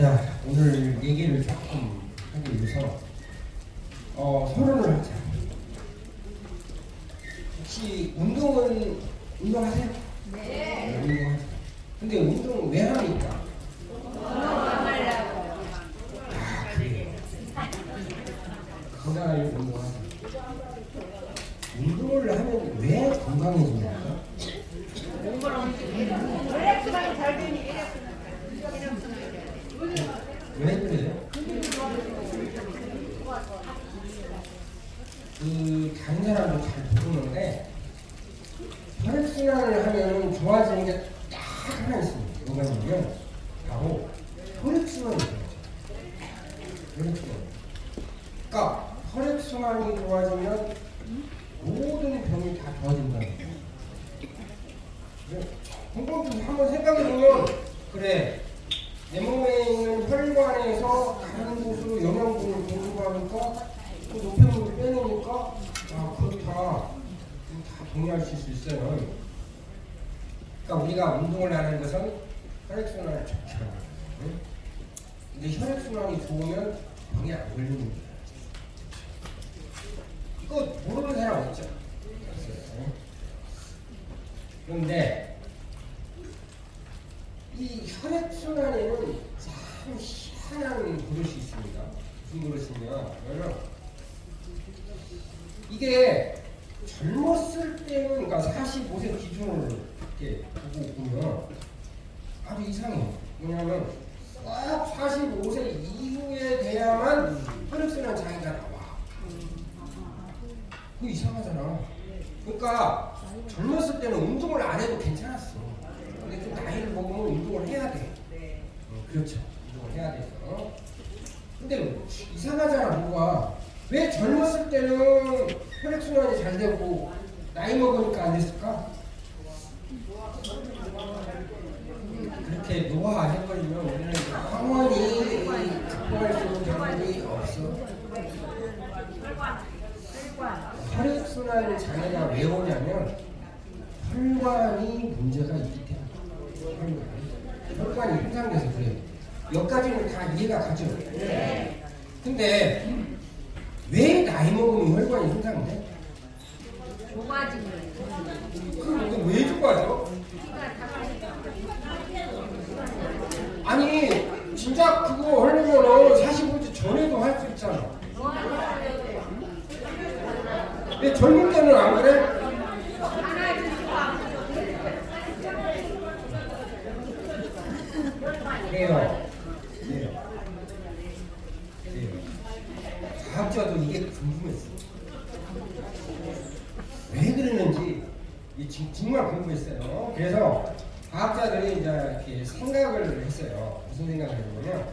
자, 오늘 얘기를 조금 하기 위해서 토론을 하자. 혹시 운동하세요? 네. 운동하세요. 근데 운동 왜 합니까? 그래요. 건강하려고 운동하세요. 운동을 하면 왜 건강해집니까? 혈액순환이 잘 되니 왜 그래요? 다른 사람도 잘 모르는데 혈액순환을 하면 좋아지는 게 딱 하나 있습니다. 뭐냐면 바로 혈액순환이에요. 혈액순환. 그러니까 혈액순환이 좋아지면 모든 병이 다 좋아진다는 거예요. 한번 생각해보면 그래, 내 몸에 있는 혈관에서 다른 곳으로 영양분을 공급하니까 그 노폐물을 빼내니까 그렇다. 다 동의할 수 있어요. 그러니까 우리가 운동을 하는 것은 혈액순환을 좋게 하는 거예요. 근데 혈액순환이 좋으면 병이 안 걸리는 거예요. 이거 모르는 사람 없죠? 그런데 이 혈액순환에는 참 희한한 그릇이 있습니다. 무슨 그릇이냐? 이게 젊었을 때는, 그러니까 45세 기준으로 이렇게 보고 보면 아주 이상해요. 뭐냐면 꼭 45세 이후에 돼야만 혈액순환 장애가 나와. 그거 이상하잖아. 그러니까 젊었을 때는 운동을 안 해도 괜찮았어. 근데 좀 나이를 먹으면 운동을 해야 돼. 그렇죠. 운동을 해야 돼서. 근데 이상하잖아, 뭐가. 왜 젊었을 때는 혈액순환이 잘 되고 나이 먹으니까 안 됐을까? 그렇게 노화해버리면 우리는 영원히 극복할 수 있는 방법이 없어. 혈액순환 장애가 왜 오냐면 혈관이 문제가 있기 때문에. 혈관이 손상돼서 그래요. 여기까지는 다 이해가 가죠? 네. 근데 왜 나이 먹으면 혈관이 손상돼? 좁아지면 그럼 왜 좁아져? 아니 진짜 그거 하려면 45세 전에도 할 수 있잖아. 왜 젊은 때는 안 그래? 그래요. 과학자도 이게 궁금했어. 왜 그러는지 정말 궁금했어요. 그래서 과학자들이 이제 이렇게 생각을 했어요. 무슨 생각을 했냐면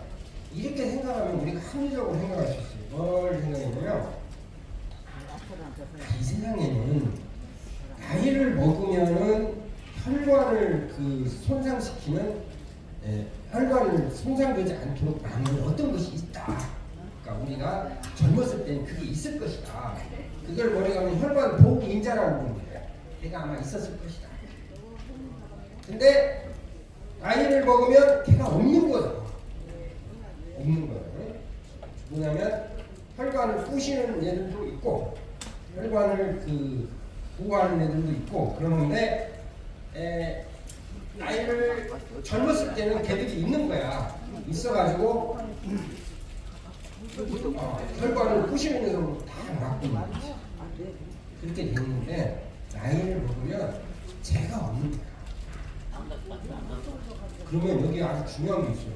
이렇게 생각하면 우리가 합리적으로 생각할 수 있어요. 뭘 생각했냐면 이 세상에는 나이를 먹으면은 혈관을 손상시키는 혈관을 손상되지 않도록 막는 어떤 것이 있다. 그러니까 우리가 젊었을 때는 그게 있을 것이다. 그걸 뭐라고 혈관 보호 인자라고 부르는데 걔가 아마 있었을 것이다. 근데 나이를 먹으면 걔가 없는 거예요. 없는 거예요. 뭐냐면 혈관을 부시는 애들도 있고 혈관을 보호하는 애들도 있고 그러는데 나이를 젊었을 때는 걔들이 있는 거야. 있어가지고 혈관을 부시는 애들로 다 막고 있는 거지. 그렇게 됐는데 나이를 먹으면 쟤가 없는 거야. 그러면 여기 아주 중요한 게 있어요.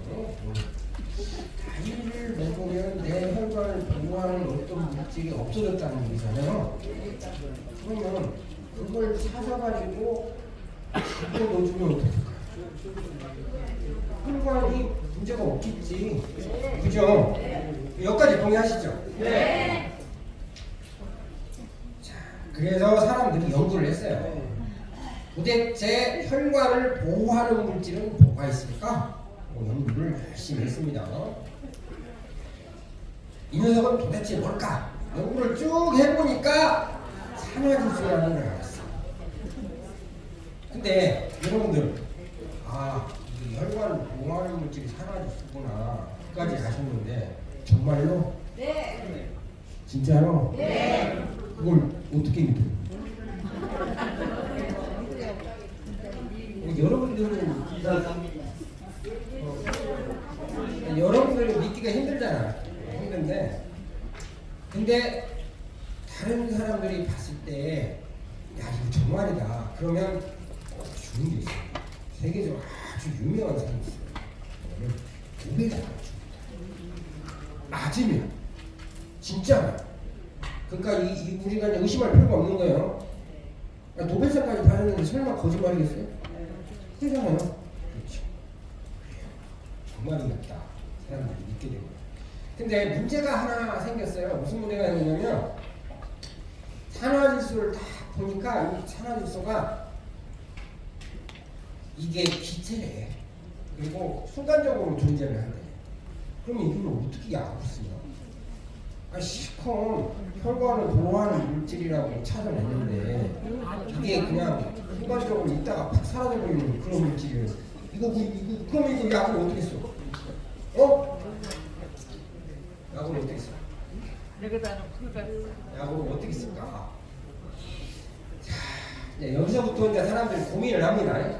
나이를 먹으면 내 혈관을 보호하는 어떤 물질이 없어졌다는 얘기잖아요. 그러면 그걸 사셔가지고 갖고 넣어주면 어떡할까요? 혈관이 문제가 없겠지. 그죠? 여기까지 동의하시죠? 네. 자, 그래서 사람들이 연구를 했어요. 도대체 혈관을 보호하는 물질은 뭐가 있을까? 연구를 열심히 했습니다. 이 녀석은 도대체 뭘까? 연구를 쭉 해보니까 산화질소라는 걸 알았어. 근데 여러분들 이 혈관을 보호하는 물질이 산화질소구나 까지 아셨는데 정말로? 네. 진짜로? 네. 그걸 어떻게 믿어요? 여러분들은 믿기가 힘들잖아. 힘든데 근데 다른 사람들이 봤을 때 야 이거 정말이다 그러면 주는 게 있어요. 세계적으로 아주 유명한 사람이 있어요. 노벨상을 줍니다. 맞으면 진짜 그러니까 우리가 이제 의심할 필요가 없는 거예요. 노벨상까지 받았는데 설마 거짓말이겠어요? 그러잖아요. 그렇죠. 정말이겠다. 사람들이 믿게 되고. 근데 문제가 하나 생겼어요. 무슨 문제가 생겼냐면 산화질소를 다 보니까 이 산화질소가 이게 기체래. 그리고 순간적으로 존재를 한대. 그러면 이걸 어떻게 약을 쓰냐? 시커먼 혈관을 보호하는 물질이라고 찾아냈는데 이게 그냥 순간적으로 있다가 팍 사라져버리는 그런 물질이에요. 그럼 이거 약을 어떻게 써? 약을 어떻게 써? 약을 어떻게 쓸까? 자, 이제 여기서부터 이제 사람들이 고민을 합니다.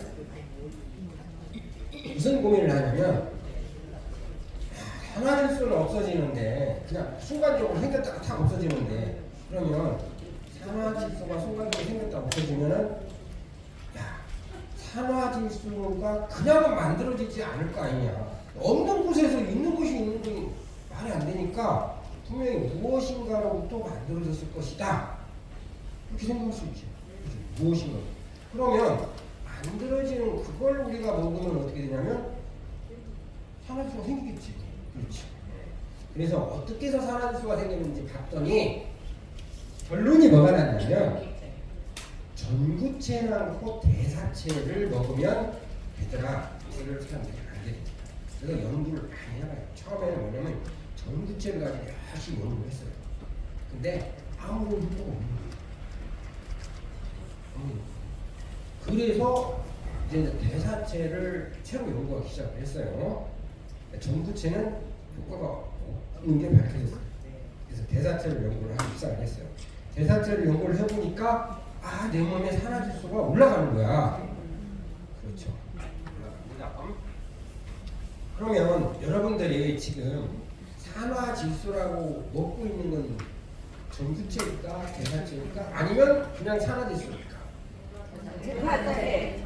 무슨 고민을 하냐면 산화질소는 없어지는데 그냥 순간적으로 생겼다가 다 없어지는데 그러면 산화질소가 순간적으로 생겼다가 없어지면은 야 산화질소가 그냥은 만들어지지 않을 거 아니냐. 없는 곳에서 있는 곳이 있는 게 말이 안 되니까 분명히 무엇인가로부터 만들어졌을 것이다. 이렇게 생각할 수 있죠. 무엇인가. 그러면 만들어지는 그걸 우리가 먹으면 어떻게 되냐면 산화질소가 생기겠지. 그렇죠. 그래서 어떻게 해서 산화질소가 생기는지 봤더니 결론이 뭐가 났냐면 전구체하고 대사체를 먹으면 되더라. 이거를 사람들이 알게 됩니다. 그래서 연구를 많이 해봐요. 처음에는 뭐냐면 전구체를 가지고 열심히 연구를 했어요. 근데 아무런 효과가 없는 거예요. 그래서 이제 대사체를 새로 연구하기 시작을 했어요. 전구체는 효과가 없는 게 밝혀졌어요. 그래서 대사체를 연구를 하기 시작을 했어요. 대사체를 연구를 해보니까 내 몸에 산화질소가 올라가는 거야. 그렇죠. 그러면 여러분들이 지금 산화질소라고 먹고 있는 건 전구체일까? 대사체일까? 아니면 그냥 산화질소일까? 대사체.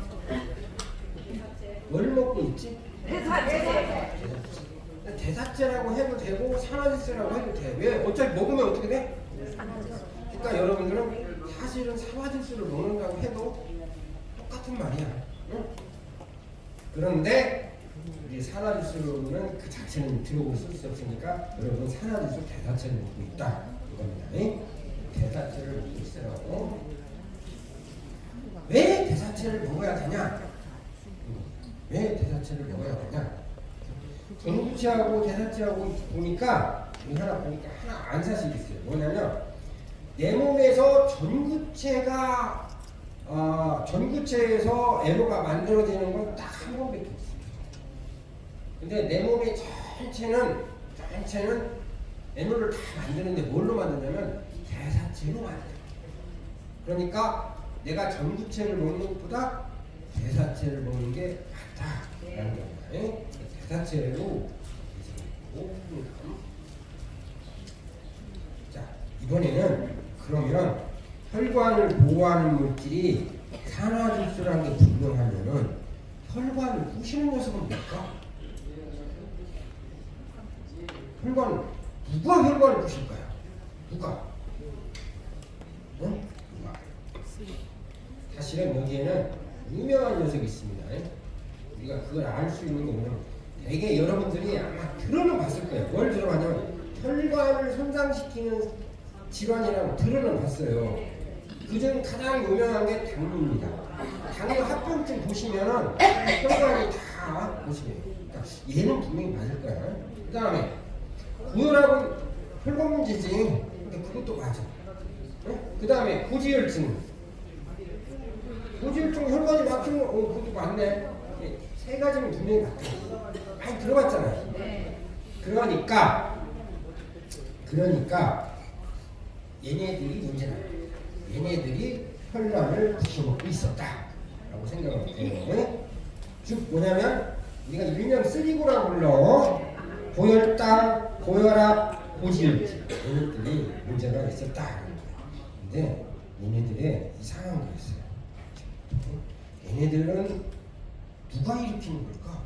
뭘 먹고 있지? 대사체. 대사체라고 해도 되고 산화질소라고 해도 돼. 왜? 어차피 먹으면 어떻게 돼? 그러니까 여러분들은 사실은 산화질소를 먹는다고 해도 똑같은 말이야. 응? 그런데 우리 산화질소는 그 자체는 들어올 수 없으니까 여러분 산화질소 대사체를 먹고 있다. 이겁니다. 대사체를 먹고 있어요. 왜 대사체를 먹어야 되냐? 왜 대사체를 먹어야 되냐? 전구체하고 대사체하고 보니까 하나 보니까 하나 안 사실이 있어요. 뭐냐면 내 몸에서 전구체에서 에너가 만들어지는 건 딱 한 번밖에 없어요. 근데 내 몸의 전체는 에너를 다 만드는데 뭘로 만드냐면 대사체로 만들어요. 그러니까 내가 전구체를 먹는 것보다 대사체를 먹는 게 낫다라는 겁니다. 대사체로 자 이번에는 그러면 혈관을 보호하는 물질이 산화질소라는 게 분명하면은 혈관을 부시는 녀석은 뭘까? 누가 혈관을 부실까요? 누가? 응? 누가? 사실은 여기에는 유명한 녀석이 있습니다. 우리가 그걸 알 수 있는 거는 되게 여러분들이 아마 들어는 봤을 거예요. 뭘 들어봤냐면 혈관을 손상시키는 질환이라고 들어는 봤어요. 그중 가장 유명한 게 당뇨입니다. 당뇨 합병증 보시면은 혈관이 다 보시면 그러니까 얘는 분명히 맞을 거야. 그 다음에 고혈압은 혈관 문제지. 근데 그것도 맞아. 그 다음에 고지혈증 혈관이 막히면 그것도 맞네. 세 가지는 분명히 바뀌어요. 많이 들어봤잖아요. 그러니까 얘네들이 문제다. 얘네들이 혈관을 부셔먹고 있었다라고 생각을 해요. 즉 뭐냐면 우리가 일명 쓰리고라고 불러 고혈당, 고혈압, 고지혈증 얘네들이 문제가 있었다. 근데 얘네들의 이상한 게 있어요. 얘네들은 누가 일으키는 걸까?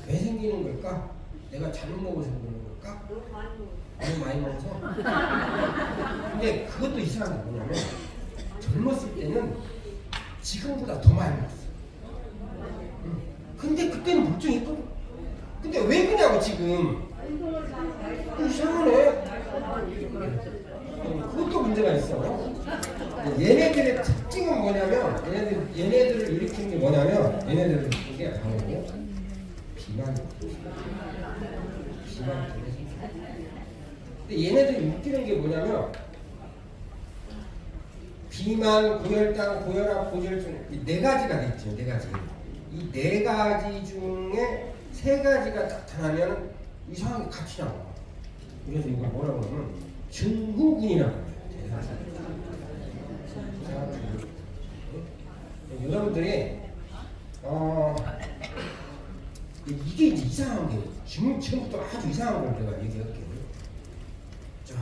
왜 생기는 걸까? 내가 잘못 먹어서 그러는 걸까? 너무 많이 먹어서. 근데 그것도 이상한 게 뭐냐면 젊었을 때는 지금보다 더 많이 먹었어. 근데 그때는 멀쩡했거든. 근데 왜 그냐고 지금. 이상하네. 그것도 문제가 있어. 얘네들의 특징은 뭐냐면 얘네들을 일으키는 게 뭐냐면 얘네들을 일으키는 게 바로 비만. 근데 얘네들이 웃기는 게 뭐냐면 비만, 고혈당, 고혈압, 고지혈증 이 네 가지가 돼 있죠. 네 가지. 이 네 가지 중에 세 가지가 나타나면 이상하게 같이 나와. 그래서 이걸 뭐라고 하면 증후군이라고 해요. 여러분들이 이게 이제 이상한 게 지금부터 아주 이상한 걸 내가 얘기할게요. 자,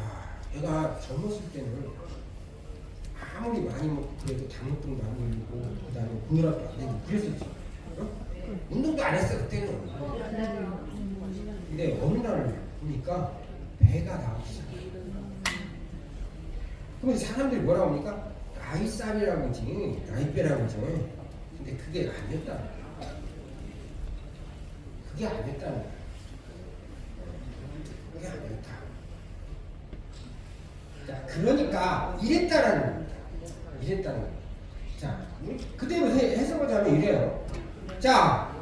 얘가 젊었을 때는 아무리 많이 먹고 그래도 당뇨병도 안 걸리고 그다음에 고혈압도 안 되고 그랬었지. 운동도 안 했어 그때는. 근데 어느 날 보니까 배가 나오기 시작해. 그럼 사람들이 뭐라고 합니까? 나이살이라고 하지, 나이배라고 하지. 근데 그게 아니었다. 그게 아니었다. 그게 아니었다. 자, 그러니까 이랬다라는 겁니다. 이랬다는 겁니다. 자, 그대로 해석을 하면 이래요. 자,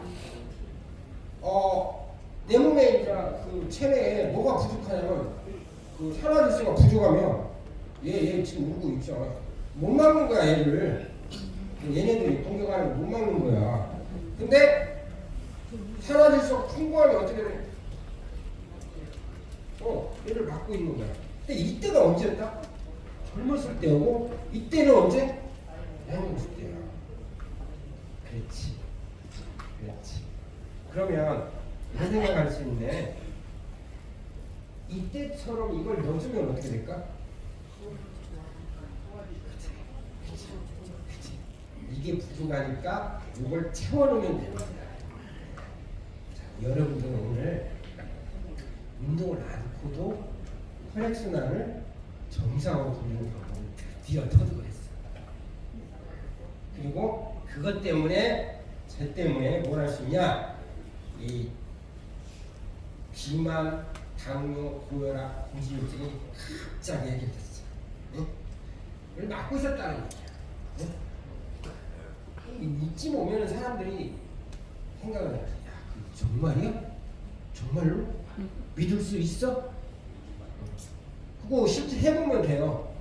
내 몸에 이제 그 체내에 뭐가 부족하냐면 그 산화질소가 부족하면 얘 지금 울고 있죠. 못 막는 거야 얘를. 얘네들이 공격하는 거 못 막는 거야. 근데 산화질소가 풍부하면 어떻게 돼? 얘를 막고 있는 거야. 근데 이때가 언제였다? 젊었을 때고 이때는 언제? 젊었을 때야. 그렇지. 그러면 이런 생각할 수 있네. 이때처럼 이걸 넣어주면 어떻게 될까? 그치. 이게 부족하니까 이걸 채워놓으면 됩니다. 자, 여러분들은 오늘 운동을 않고도 혈액순환을 정상으로 돌리는 방법을 드디어 터득했어. 그리고 그것 때문에 쟤 때문에 뭘 할 수 있냐? 이 비만, 당뇨, 고혈압, 고지혈증이 갑자기 해결됐어. 이걸 막고 있었다는 얘기야. 이쯤 오면 사람들이 생각을 해. 야, 정말이야? 정말로? 믿을 수 있어? 그거 실제 해보면 돼요.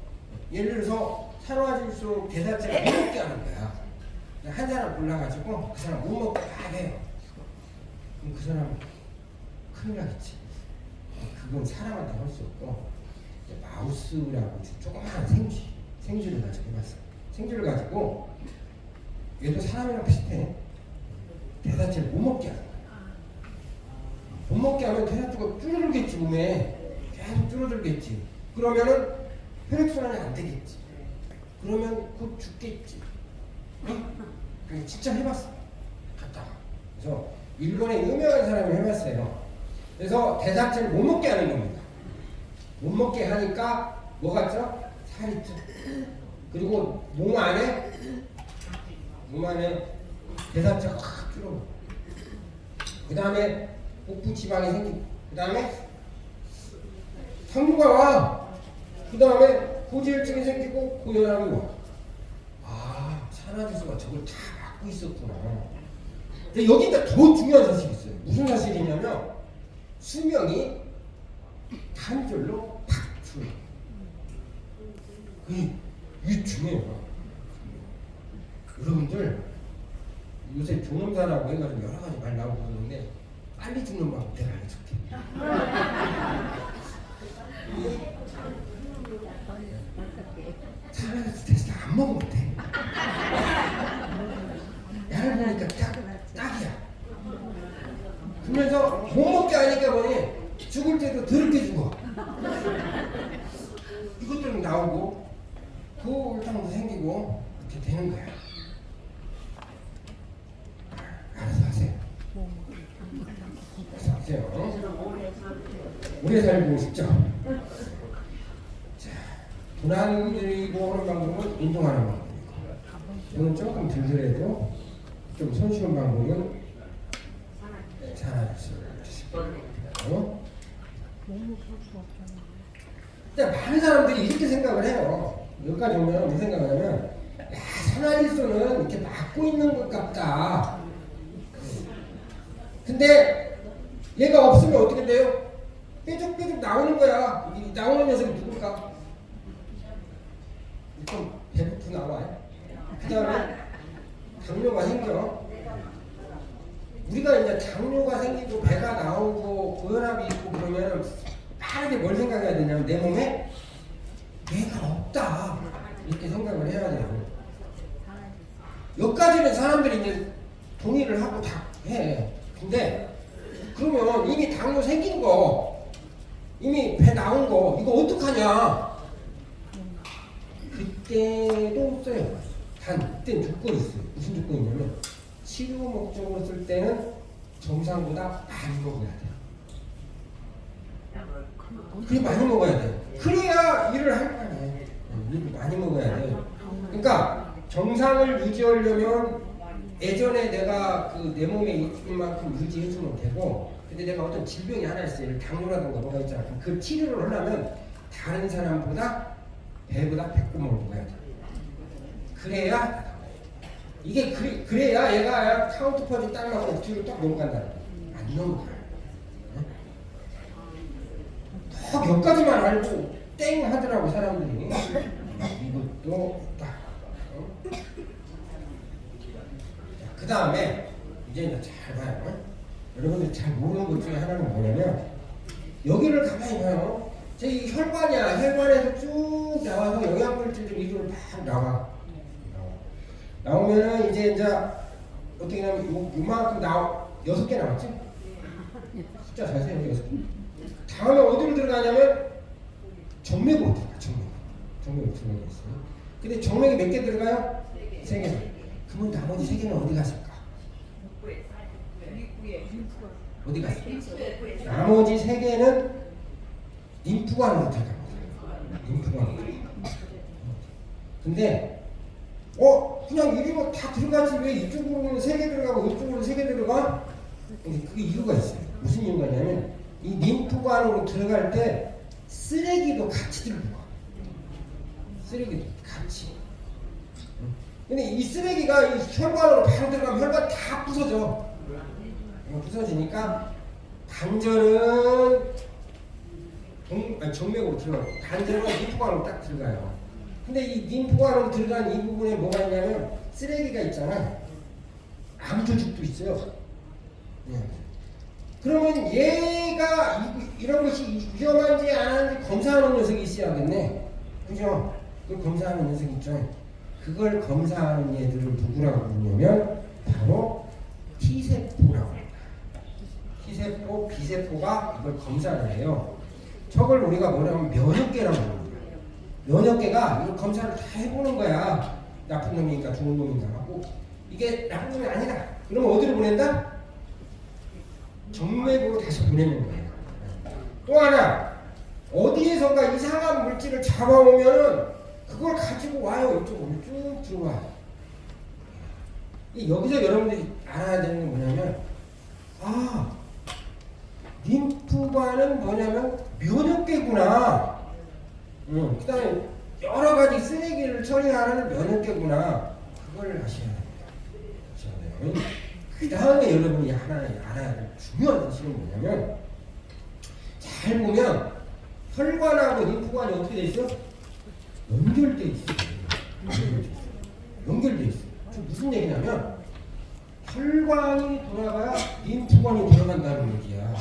예를 들어서 산화질소 대사체를 못 먹게 하는 거야. 한 사람 골라가지고 그 사람 못 먹게 다 해요. 그럼 그 사람 큰일 나겠지. 그건 사람한테 할 수 없고 마우스라고 조그마한 생쥐를 가지고 해봤어. 생쥐를 가지고 얘도 사람이랑 비슷해. 대사체를 못 먹게 하는 거야. 못 먹게 하면 대사체가 줄어들겠지. 몸에 계속 줄어들겠지. 그러면은 혈액순환이 안 되겠지. 그러면 곧 죽겠지. 응? 진짜 해봤어. 갔다가. 그래서 일본에 유명한 사람이 해봤어요. 그래서 대사체를 못 먹게 하는 겁니다. 못 먹게 하니까 뭐 같죠? 살이 쪄. 그리고 몸 안에 대사체가 확 줄어. 그 다음에 복부 지방이 생기고, 그 다음에 당뇨가 와. 그 다음에 고지혈증이 생기고 고혈압이 와. 아, 산화질소가 저걸 다 막고 있었구나. 근데 여기다 더 중요한 사실이 있어요. 무슨 사실이냐면 수명이 단절로 팍 줄어. 이게 중요해요. 여러분들 요새 종음사라고 해가지고 여러 가지 말 나오고 그러는데 빨리 죽는 방법 내가 알려줄게. 차라리 스트레스 안 먹으면 돼. 나를 보니까 딱이야. 그러면서 못 먹게 하니까 뭐니 죽을 때도 더럽게 죽어. 이것들은 나오고 그 울탕도 생기고 이렇게 되는 거야. 알아서 하세요. 알아서 하세요. 오래 살고 싶죠? 자, 돈 안 들이고 하는 방법은 운동하는 방법이고, 저는 조금 들더라도 좀 손쉬운 방법은 살아주세요. 근데 많은 사람들이 이렇게 생각을 해요. 여기까지 오면 무슨 생각을 하냐면, 야, 산화일소는 이렇게 막고 있는 것 같다. 근데 얘가 없으면 어떻게 돼요? 뾰족뾰족 나오는 거야. 이 나오는 녀석이 누굴까? 일단 배부터 나와요. 그 다음에 당뇨가 생겨. 우리가 이제 당뇨가 생기고 배가 나오고 고혈압이 있고 그러면 빠르게 뭘 생각해야 되냐면 내 몸에 내가 없다 이렇게 생각을 해야 돼요. 여기까지는 사람들이 이제 동의를 하고 다 해. 근데 그러면 이미 당뇨 생긴 거, 이미 배 나온 거 이거 어떡하냐? 그때도 써요. 단 그때는 조건이 있어요. 무슨 조건이냐면 치료 목적으로 쓸 때는 정상보다 많이 먹어야 돼요. 그래 많이 먹어야 돼요. 그래야 일을 할 거 아니에요. 일을 많이 먹어야 돼요. 그러니까 정상을 유지하려면 예전에 내가 그 내 몸에 있을 만큼 유지해주면 되고, 근데 내가 어떤 질병이 하나 있어요. 당뇨라든가 뭐가 있잖아. 그 치료를 하려면 다른 사람보다 배보다 100배 먹어야 돼. 그래야 이게 그래야 얘가 카운터펀치 딱 나고 뒤로 딱 넘어간다. 안 넘어가요. 더 몇 가지만 알고 땡 하더라고 사람들이. 이것도 딱. 그 다음에 이제 잘 봐요. 여러분들 잘 모르는 것 중에 하나는 뭐냐면 여기를 가만히 봐요. 제 이 혈관이야. 혈관에서 쭉 나와서 영양물질들 위주로 딱 나오면은 이제 어떻게 하냐면 요만큼 6개 나왔지? 숫자 잘 세요. 6개. 다음에 어디로 들어가냐면 정맥으로 들어가. 정맥으로 있어요. 근데 정맥이 몇 개 들어가요? 3개. 그러면 나머지 3개는 어디 갔을까? 어디 갔을까? 나머지 3개는 림프관으로 들어갑니다. 림프관으로. 근데 그냥 이리로 다 들어가지 왜 이쪽으로는 3개 들어가고 이쪽으로는 3개 들어가? 근데 그게 이유가 있어요. 무슨 이유가 있냐면 이 림프관으로 들어갈 때 쓰레기도 같이 들어가. 쓰레기도 같이. 근데 이 쓰레기가 이 혈관으로 바로 들어가면 혈관 다 부서져. 부서지니까 관절은 정맥으로 들어가고 관절은 림프관으로 딱 들어가요. 근데 이 림프관으로 들어간 이 부분에 뭐가 있냐면 쓰레기가 있잖아. 암조직도 있어요. 그러면 얘가 이런 것이 위험한지 안 하는지 검사하는 녀석이 있어야겠네. 그죠? 그걸 검사하는 녀석이 있죠. 그걸 검사하는 얘들을 누구라고 부르냐면 바로 T세포라고 합니다. T세포, B세포가 이걸 검사를 해요. 저걸 우리가 뭐냐면 면역계라고 합니다. 면역계가 이걸 검사를 다 해보는 거야. 나쁜 놈이니까 좋은 놈인가 하고 이게 나쁜 놈이 아니다. 그러면 어디로 보낸다? 정맥으로 다시 보내는 거예요. 또 하나 어디에선가 이상한 물질을 잡아오면은 그걸 가지고 와요. 이쪽으로 쭉 들어와요. 여기서 여러분들이 알아야 되는 건 뭐냐면 림프관은 뭐냐면 면역계구나. 그 다음에 여러 가지 쓰레기를 처리하는 면역계구나. 그걸 아셔야 됩니다. 그 다음에 여러분이 하나 알아야 될 중요한 사실은 뭐냐면 잘 보면 혈관하고 림프관이 어떻게 돼 있어? 연결돼 있어. 연결돼 있어. 무슨 얘기냐면 혈관이 돌아가야 림프관이 돌아간다는 얘기야.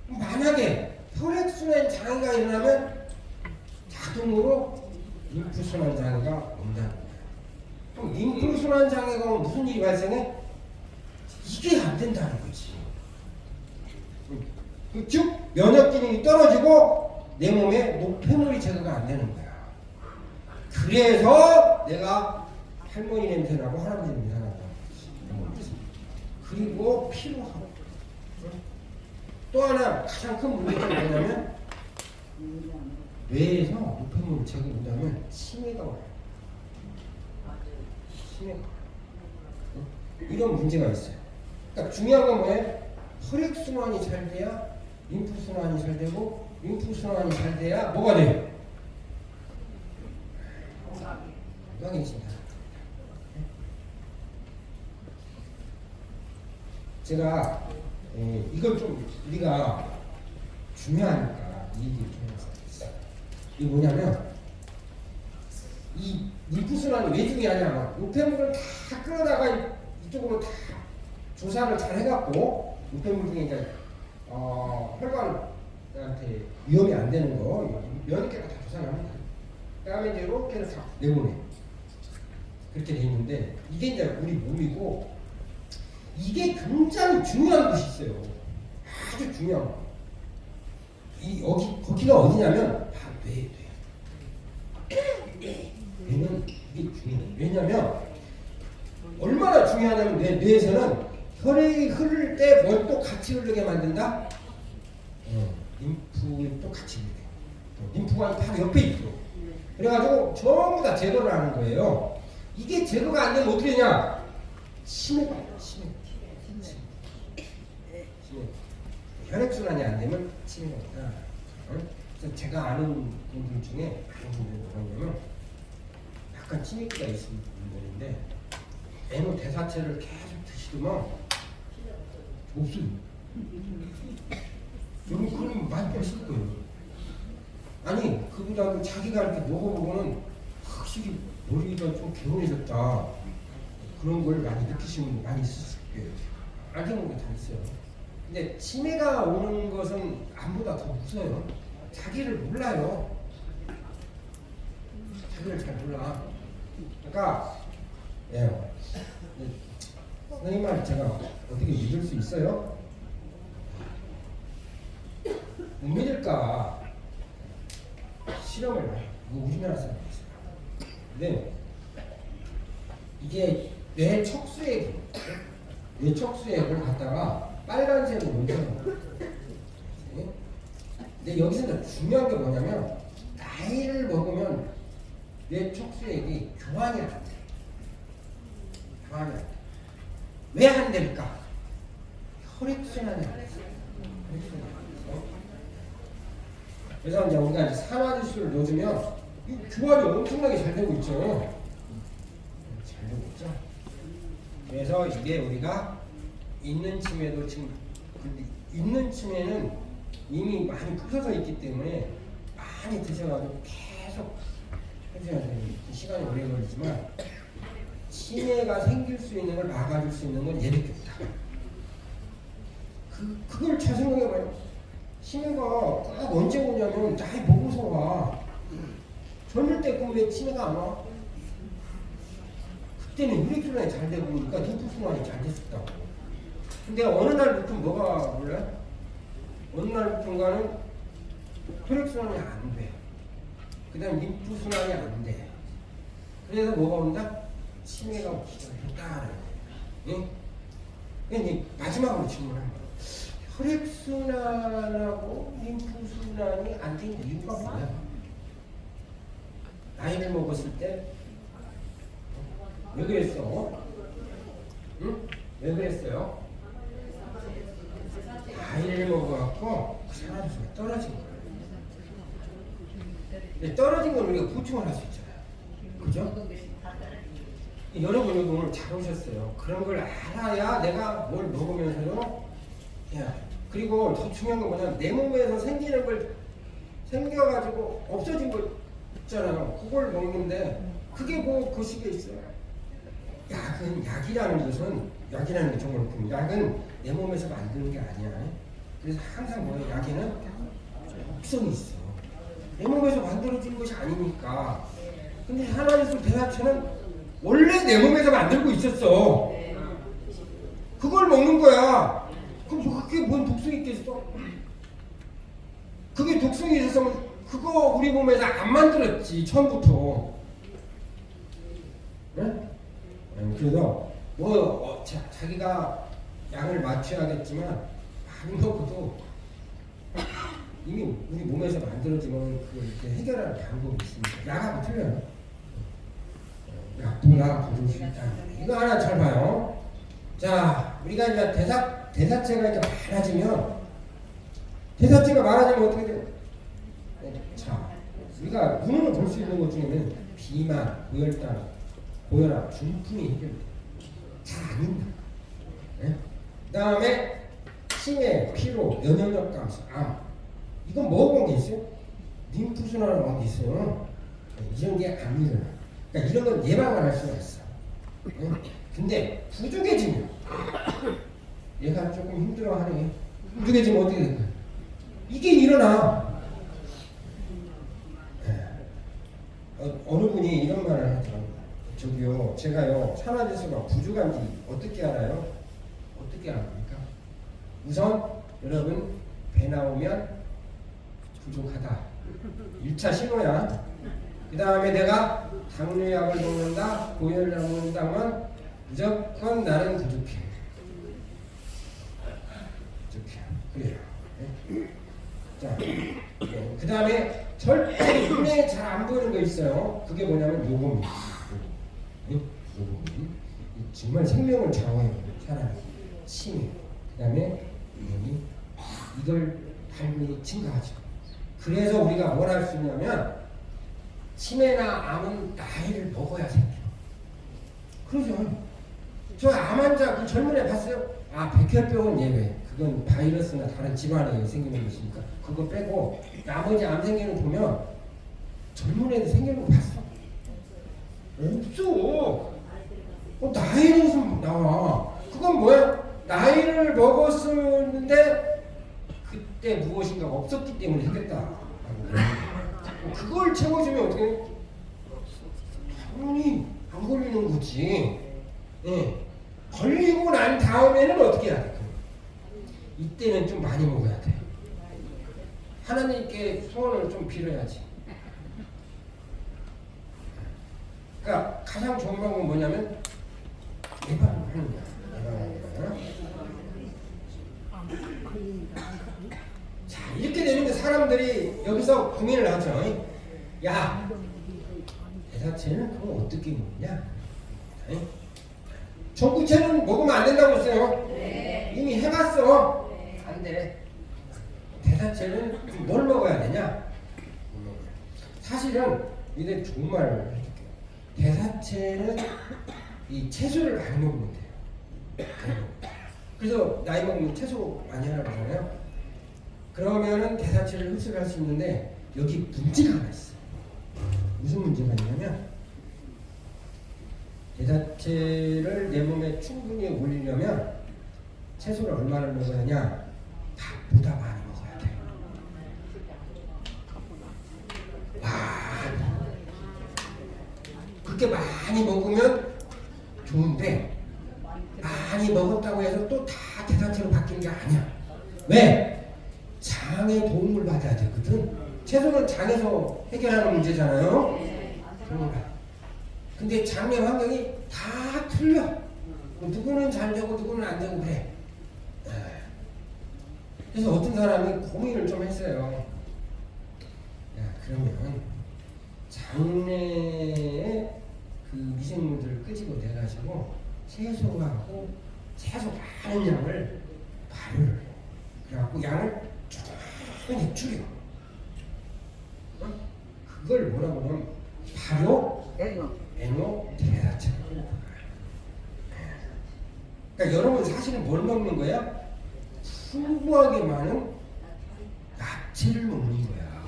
만약에 혈액순환 장애가 일어나면 자동으로 림프순환 장애가 온다는 거야. 그럼 림프순환 장애가 오면 무슨 일이 발생해? 이게 안 된다는 거지. 즉 면역 기능이 떨어지고 내 몸에 노폐물이 제거가 안 되는 거야. 그래서 내가 할머니 냄새 나고 할아버지 냄새 난다. 그리고 피로하고. 또 하나 가장 큰 문제가 뭐냐면 뇌에서 노폐물을 제거한다면 치매가 와요. 치매가. 이런 문제가 있어요. 그러니까 중요한 건 뭐예요? 혈액순환이 잘 돼야 림프순환이 잘 되고 림프순환이 잘 돼야 뭐가 돼요? 건강해진다. 제가 이걸 좀 우리가 중요하니까 이 얘기를 좀 해봤어요. 이게 뭐냐면 이 림프순환이 왜 중요하냐면 노폐물을 다 끌어다가 이쪽으로 다 조사를 잘 해갖고 노폐물 중에 이제 혈관한테 위험이 안 되는 거 면역계가 다 조사를 합니다. 그다음에 이제 이렇게 해서 다 내보내. 그렇게 돼 있는데 이게 이제 우리 몸이고 이게 굉장히 중요한 곳이 있어요. 아주 중요한 거. 거기가 어디냐면 바로 뇌예요. 뇌는 이게 중요해요. 왜냐면 얼마나 중요하냐면 뇌에서는 혈액이 흐를 때 뭘 또 같이 흐르게 만든다? 림프도 같이 흐르게. 림프관이 바로 옆에 있어. 그래가지고 전부 다 제거를 하는 거예요. 이게 제거가 안 되면 어떻게 되냐? 치매가 와요. 치매. 혈액순환이 안 되면 치매가 온다. 그래서 제가 아는 분들 중에 그런 분들이 뭐냐면 약간 치매기가 있는 분들인데 애노 대사체를 계속 드시더만 없어요. 여러분 그러면 많이 뺐을 거예요. 아니 그보다도 자기가 이렇게 먹어보고는 확실히 머리가 좀 개운해졌다. 그런 걸 많이 느끼시는 분 많이 있을 거예요. 알게 모르게 다 있어요. 근데 치매가 오는 것은 암보다 더 무서워요. 자기를 몰라요. 자기를 잘 몰라. 그러니까 선생님 말 제가 어떻게 믿을 수 있어요? 못 믿을까 실험을 해요. 이거 우리나라 사람이 있어요. 근데 이게 뇌 척수액을 갖다가 빨간색으로 옮겨놓은 거예요. 근데 여기서 중요한 게 뭐냐면 나이를 먹으면 뇌 척수액이 교환이 안 돼. 교환이 안 돼. 왜 안 될까? 혈액순환이 안 돼. 그래서 이제 우리가 이제 산화주스를 넣어주면 이 교환이 엄청나게 잘 되고 있죠. 잘 되고 있죠. 그래서 이게 우리가 있는 치매도 지금 있는 치매는 이미 많이 부서져 있기 때문에 많이 드셔가지고 계속 해줘야 돼요. 시간이 오래 걸리지만 치매가 생길 수 있는 걸 막아줄 수 있는 건 얘밖에 없다. 그걸 잘 생각해봐요. 치매가 꼭 언제 오냐면 나이 먹어서 와. 젊을 때 그럼 왜 치매가 안 와? 그때는 혈액순환이 잘 되고 그러니까 림프순환이 잘 됐었다고. 근데 어느 날부터 뭐가 몰라요? 어느 날부터인가는 혈액순환이 안 돼. 그 다음 림프순환이 안 돼. 그래서 뭐가 온다? 치매가 오기 시작했다. 예? 이제 마지막으로 질문합니다. 혈액순환하고 림프순환이 안 되는 이유가 뭐야? 나이를 먹었을 때 왜 그랬어? 응? 왜 그랬어요? 나이를 먹어갖고 산화주스가 떨어진 거예요. 근데 떨어진 건 우리가 보충을 할 수 있잖아요. 그죠? 여러분 여기 오늘 잘 오셨어요. 그런 걸 알아야 내가 뭘 먹으면서도 그리고 더 중요한 건 뭐냐면 내 몸에서 생기는 걸 생겨가지고 없어진 거 있잖아요. 그걸 먹는데 그게 뭐 거시기에 있어요. 약이라는 것은 약이라는 게 정말 큰 약은 내 몸에서 만드는 게 아니야. 그래서 항상 뭐야 약에는 독성이 있어. 내 몸에서 만들어진 것이 아니니까. 근데 하나님의 대사체는 원래 내 몸에서 만들고 있었어. 그걸 먹는 거야. 그럼 그게 뭔 독성이 있겠어? 그게 독성이 있었으면 그거 우리 몸에서 안 만들었지 처음부터. 네? 그래서 자기가 양을 맞춰야겠지만 많이 먹어도 이미 우리 몸에서 만들어지면 그걸 이렇게 해결할 방법이 있습니다. 약하고 틀려요. 약보다 더 좋을 수 있다. 이거 하나 잘 봐요. 자, 우리가 이제 대사체가 이제 많아지면 어떻게 돼요? 자, 우리가 눈으로 볼 수 있는 것 중에는 비만, 고혈당, 고혈압, 중풍이 해결돼요. 잘 안 된다. 네? 그 다음에 치매, 피로, 면역력 감소, 암. 이건 먹어본 게 있어요? 림프순환을 게 있어요. 이런 게 안 일어나. 그러니까 이런 건 예방을 할 수가 있어. 네? 근데 부족해지면 얘가 조금 힘들어하네. 부족해지면 어떻게 될까요? 이게 일어나. 어느 분이 이런 말을 하더라고요. 저기요, 제가요 산화제수가 부족한지 어떻게 알아요? 어떻게 압니까? 우선 여러분 배 나오면 부족하다. 1차 신호야. 그 다음에 내가 당뇨약을 먹는다, 고혈압을 먹는다면 무조건 나는 부족해. 그래요. 네? 자, 그 다음에 절대 눈에 잘 안 보이는 거 있어요. 그게 뭐냐면 요겁니다. 요거. 정말 생명을 좌우해요. 사람이. 치매. 그 다음에 이걸 발견이 증가하죠. 그래서 우리가 뭘 할 수 있냐면 치매나 암은 나이를 먹어야 생겨요. 그러죠. 저 암 환자 그 젊은 애 봤어요? 백혈병은 예외. 그건 바이러스나 다른 질환에 생기는 것이니까 그거 빼고 나머지 암 생기는 거 보면 젊은 애들 생기는 거 봤어? 없어. 나이는 나와. 그건 뭐야? 나이를 먹었었는데 그때 무엇인가 없었기 때문에 생겼다. 그걸 채워주면 어떻게 해? 당연히 안 걸리는 거지. 네. 걸리고 난 다음에는 어떻게 해야 돼? 이때는 좀 많이 먹어야 돼. 하나님께 소원을 좀 빌어야지. 그러니까 가장 좋은 방법은 뭐냐면 예방하는 거야. 자, 이렇게 되는데 사람들이 여기서 고민을 하죠. 야, 대사체는 그럼 어떻게 먹냐? 전구체는 먹으면 안 된다고 했어요. 이미 해봤어. 안 돼. 대사체는 뭘 먹어야 되냐? 사실은 이제 좋은 말을 해줄게요. 대사체는 이 채소를 많이 먹으면 돼요. 그래서 나이 먹으면 채소 많이 하라고 하잖아요. 그러면은 대사체를 흡수할 수 있는데 여기 문제가 하나 있어요. 무슨 문제가 있냐면 대사체를 내 몸에 충분히 올리려면 채소를 얼마나 먹어야 하냐? 밥보다 많이 먹어야 돼. 그렇게 많이 먹으면 좋은데 많이 먹었다고 해서 또 다 대사체로 바뀌는 게 아니야. 왜? 장에 도움을 받아야 되거든. 채소는 장에서 해결하는 문제잖아요. 근데 장의 환경이 다 틀려. 누구는 잘 되고 누구는 안 되고 그래. 그래서 어떤 사람이 고민을 좀 했어요. 그러면 장내에 그 미생물들을 끄집어 내가지고 채소 많은 양을 발효를 해요. 그래갖고 양을 조금씩 줄여. 그걸 뭐라고 하면 발효 에노 대사체. 그러니까 여러분 사실은 뭘 먹는 거야? 풍부하게 많은 야채를 먹는 거야.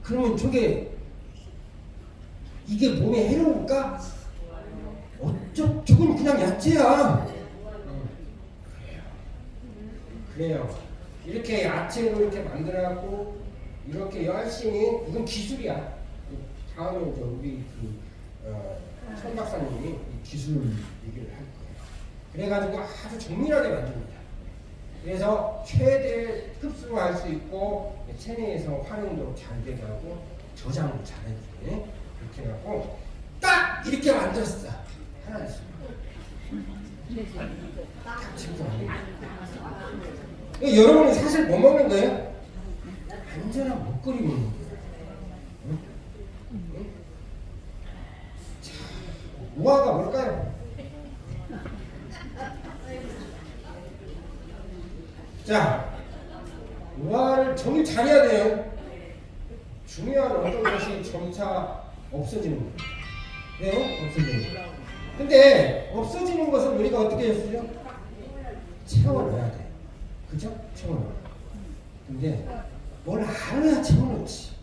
그러면 이게 몸에 해로울까? 어쩌 이건 그냥 야채야. 그래요. 이렇게 야채로 이렇게 만들어갖고 이렇게 열심히 이건 기술이야. 다음에 이제 우리 천 박사님이 이 기술 얘기를 할 거예요. 그래가지고 아주 정밀하게 만듭니다. 그래서 최대 흡수를 할 수 있고 체내에서 활용도 잘 되게 하고 저장도 잘해주게 그렇게 하고 딱 이렇게 만들었어. 하나 있습니다. 딱 지금 여러분은 사실 뭐 먹는 거예요? 안전한 먹거리 먹는 거예요. 응? 응? 자, 우화가 뭘까요? 자, 우화를 정리 잘해야 돼요. 중요한 어떤 것이 점차 없어지는 거예요. 네? 없어지는 거예요. 근데 없어지는 것을 우리가 어떻게 했어요? 채워넣어야 돼. 그죠? 채워넣어야 돼. 근데 뭘 알아야 채워넣지.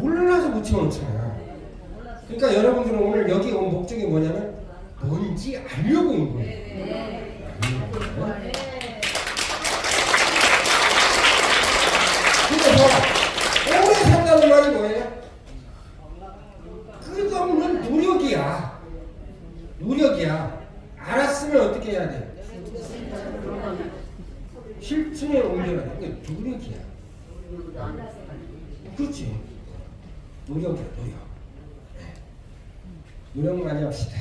몰라서 못 채워넣잖아. 그러니까 여러분들은 오늘 여기 온 목적이 뭐냐면 뭔지 알려고 온 거예요. 그래서 오래 산다는 말이 뭐예요? 끝없는 노력이야. 노력이야. 알았으면 어떻게 해야 돼? 실천에 옮겨야 돼. 그게 노력이야. 그렇지. 노력이야, 노력. 네. 노력 많이 합시다.